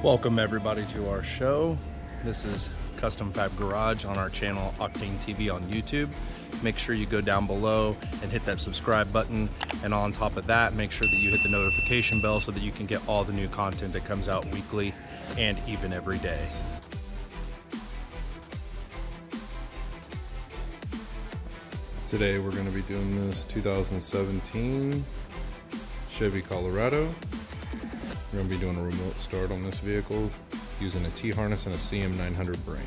Welcome everybody to our show. This is Custom Fab Garage on our channel Octane TV on YouTube. Make sure you go down below and hit that subscribe button, and on top of that make sure that you hit the notification bell so that you can get all the new content that comes out weekly and even every day. Today we're going to be doing this 2017 Chevy Colorado. We're going to be doing a remote start on this vehicle using a T-harness and a CM900 brain.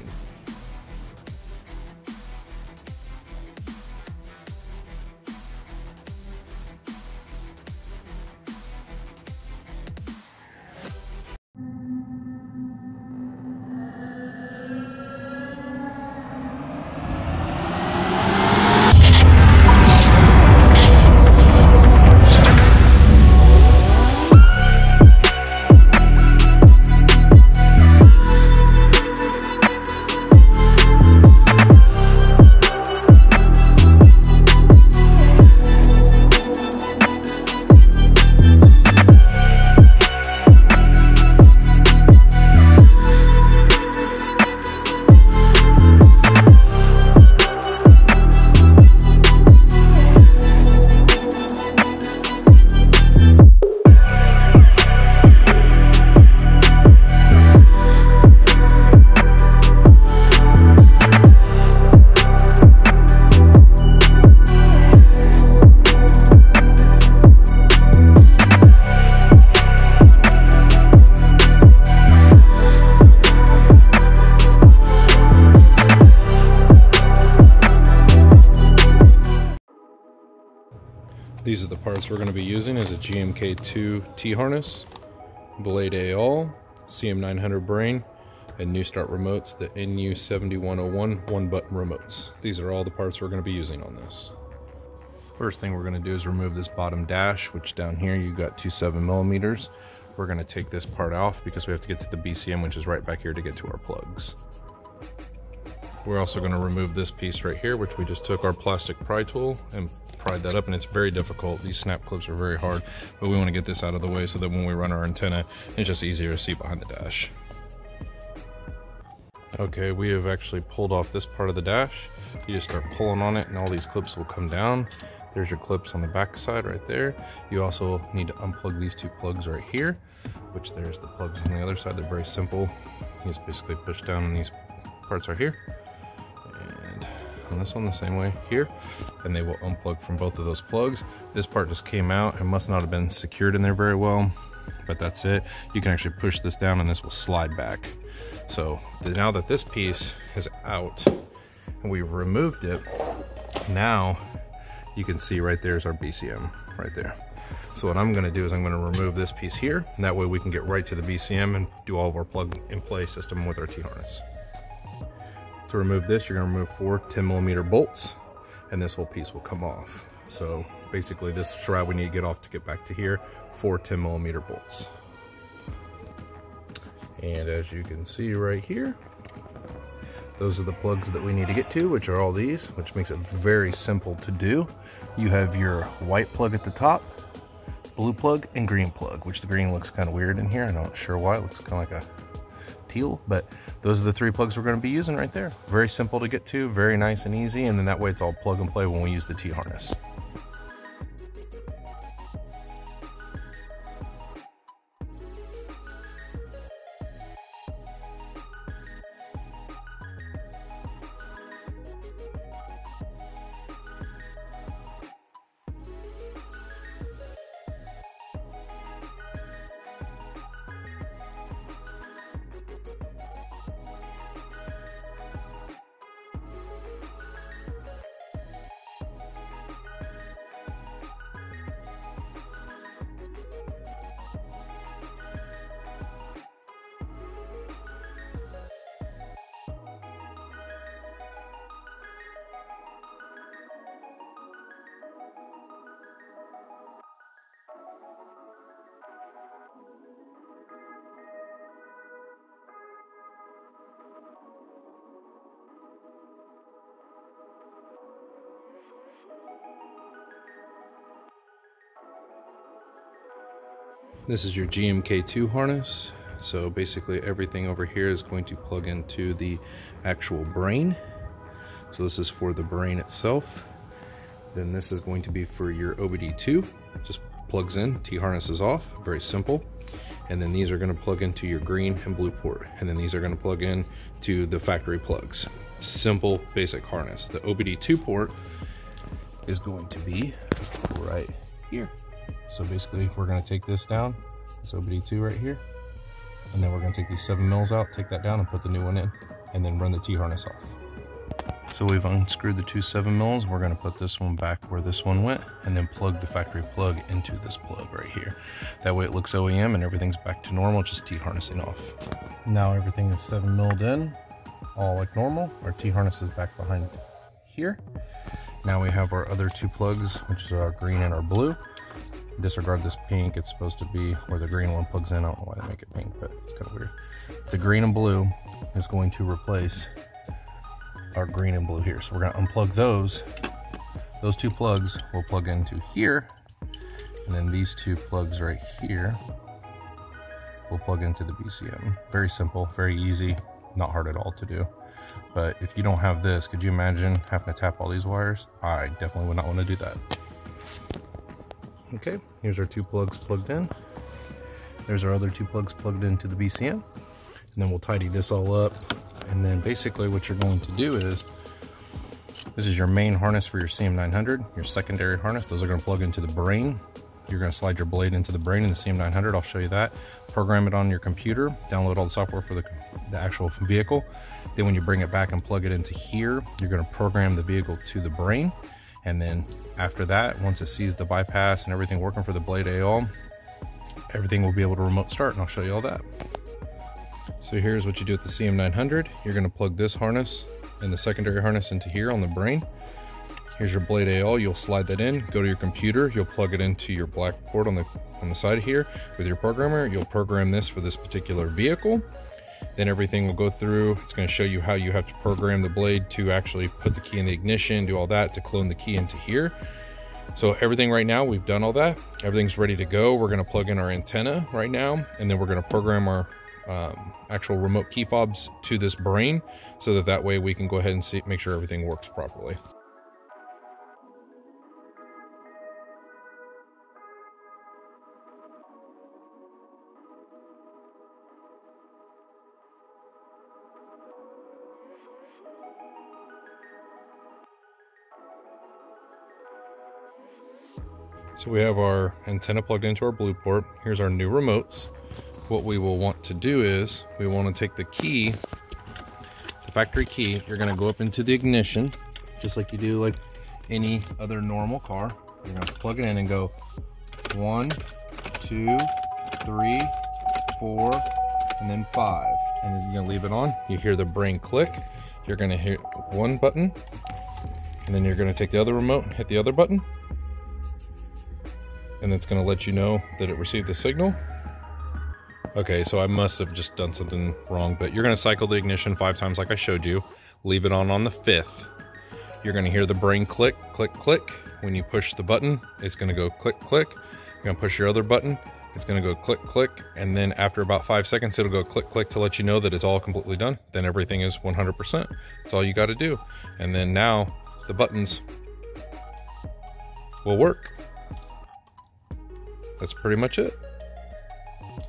These are the parts we're going to be using: is a GMK2 T-harness, Blade A-all, CM900 brain, and NUSTART remotes, the NU7101 one-button remotes. These are all the parts we're going to be using on this. First thing we're going to do is remove this bottom dash, which down here you got 2 7mm. We're going to take this part off because we have to get to the BCM, which is right back here, to get to our plugs. We're also going to remove this piece right here, which we just took our plastic pry tool and pried that up, and it's very difficult. These snap clips are very hard, but we want to get this out of the way so that when we run our antenna, it's just easier to see behind the dash. Okay, we have actually pulled off this part of the dash. You just start pulling on it and all these clips will come down. There's your clips on the back side right there. You also need to unplug these 2 plugs right here, which there's the plugs on the other side. They're very simple. You just basically push down on these parts right here, and on this one the same way here, and they will unplug from both of those plugs. This part just came out and must not have been secured in there very well, but that's it. You can actually push this down and this will slide back. So now that this piece is out and we've removed it, now you can see right there is our BCM right there. So what I'm going to do is I'm going to remove this piece here, and that way we can get right to the BCM and do all of our plug and play system with our T-harness. To remove this, you're going to remove 4 10mm bolts, and this whole piece will come off. So basically this shroud we need to get off to get back to here, 4 10mm bolts. And as you can see right here, those are the plugs that we need to get to, which are all these, which makes it very simple to do. You have your white plug at the top, blue plug, and green plug, which the green looks kind of weird in here. I'm not sure why. It looks kind of like a teal, but those are the 3 plugs we're going to be using right there. Very simple to get to, very nice and easy, and then that way it's all plug and play when we use the T-harness. This is your GMK2 harness, So basically everything over here is going to plug into the actual brain. So this is for the brain itself. Then this is going to be for your OBD2. Just plugs in, T-harness is off, very simple. And then these are going to plug into your green and blue port. And then these are going to plug in to the factory plugs. Simple, basic harness. The OBD2 port is going to be right here. So basically we're going to take this down, this OBD2 right here, and then we're going to take these 7 mils out, take that down and put the new one in, and then run the T-harness off. So we've unscrewed the two 7 mils. We're going to put this one back where this one went, and then plug the factory plug into this plug right here. That way it looks OEM and everything's back to normal, just T-harnessing off. Now everything is 7 milled in, all like normal. Our T-harness is back behind here. Now we have our other 2 plugs, which is our green and our blue. Disregard this pink, it's supposed to be where the green one plugs in. I don't know why they make it pink, but it's kind of weird. The green and blue is going to replace our green and blue here. So we're going to unplug those. Those 2 plugs will plug into here, and then these 2 plugs right here will plug into the BCM. Very simple, very easy, not hard at all to do. But if you don't have this, could you imagine having to tap all these wires? I definitely would not want to do that. Okay, here's our 2 plugs plugged in. There's our other 2 plugs plugged into the BCM. And then we'll tidy this all up. And then basically what you're going to do is, this is your main harness for your CM900, your secondary harness. Those are going to plug into the brain. You're going to slide your blade into the brain in the CM900. I'll show you that. Program it on your computer. Download all the software for the actual vehicle. Then when you bring it back and plug it into here, you're going to program the vehicle to the brain. And then after that, once it sees the bypass and everything working for the blade AL, everything will be able to remote start, and I'll show you all that. So here's what you do with the CM900. You're going to plug this harness and the secondary harness into here on the brain. Here's your blade AL. You'll slide that in, go to your computer, you'll plug it into your black port on the side here with your programmer. You'll program this for this particular vehicle. Then everything will go through. It's going to show you how you have to program the blade to actually put the key in the ignition, do all that to clone the key into here. So everything right now, we've done all that. Everything's ready to go. We're going to plug in our antenna right now, and then we're going to program our actual remote key fobs to this brain, so that way we can go ahead and make sure everything works properly. So we have our antenna plugged into our blue port. Here's our new remotes. What we will want to do is we want to take the key, the factory key. You're going to go up into the ignition, just like you do like any other normal car. You're going to plug it in and go 1, 2, 3, 4, and then 5. And then you're going to leave it on. You hear the brain click. You're going to hit one button, and then you're going to take the other remote and hit the other button. And it's going to let you know that it received the signal. Okay, so I must have just done something wrong, but you're going to cycle the ignition 5 times like I showed you. Leave it on the 5th. You're going to hear the brain click, click, click. When you push the button, it's going to go click, click. You're going to push your other button. It's going to go click, click. And then after about 5 seconds, it'll go click, click to let you know that it's all completely done. Then everything is 100%. That's all you got to do. And then now the buttons will work. That's pretty much it.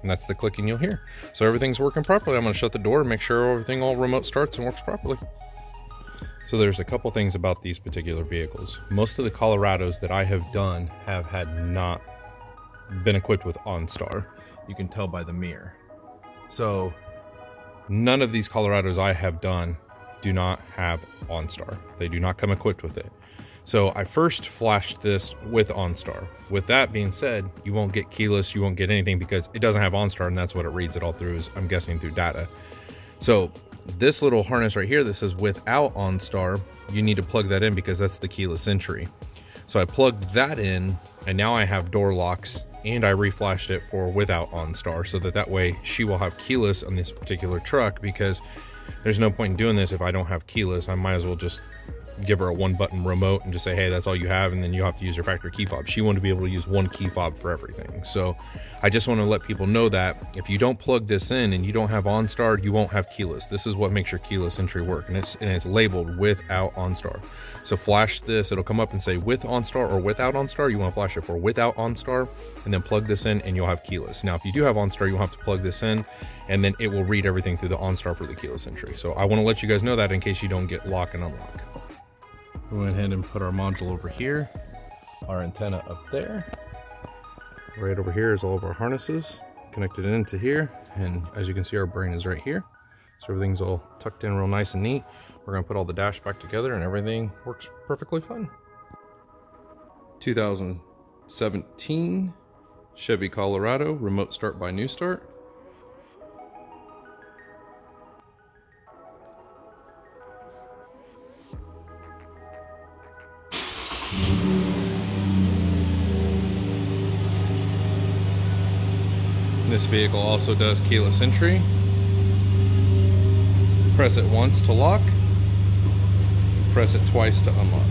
And that's the clicking you'll hear. So everything's working properly. I'm going to shut the door and make sure everything all remote starts and works properly. So there's a couple things about these particular vehicles. Most of the Colorados that I have done have had not been equipped with OnStar. You can tell by the mirror. So none of these Colorados I have done do not have OnStar. They do not come equipped with it. So I first flashed this with OnStar. With that being said, you won't get keyless, you won't get anything because it doesn't have OnStar, and that's what it reads it all through, is I'm guessing through data. So this little harness right here that says without OnStar, you need to plug that in because that's the keyless entry. So I plugged that in, and now I have door locks, and I reflashed it for without OnStar, so that way she will have keyless on this particular truck, because there's no point in doing this if I don't have keyless. I might as well just give her a 1-button remote and just say, hey, that's all you have, and then you have to use your factory key fob. She wanted to be able to use one key fob for everything. So I just want to let people know that if you don't plug this in and you don't have OnStar, you won't have keyless. This is what makes your keyless entry work, and it's labeled without OnStar. So flash this, it'll come up and say with OnStar or without OnStar. You want to flash it for without OnStar, and then plug this in and you'll have keyless. Now if you do have OnStar, you'll have to plug this in, and then it will read everything through the OnStar for the keyless entry. So I want to let you guys know that in case you don't get lock and unlock. We went ahead and put our module over here, our antenna up there. Right over here is all of our harnesses connected into here, and as you can see, our brain is right here. So everything's all tucked in real nice and neat. We're gonna put all the dash back together and everything works perfectly fine. 2017 Chevy Colorado, remote start by NUSTART. This vehicle also does keyless entry. Press it once to lock, press it twice to unlock.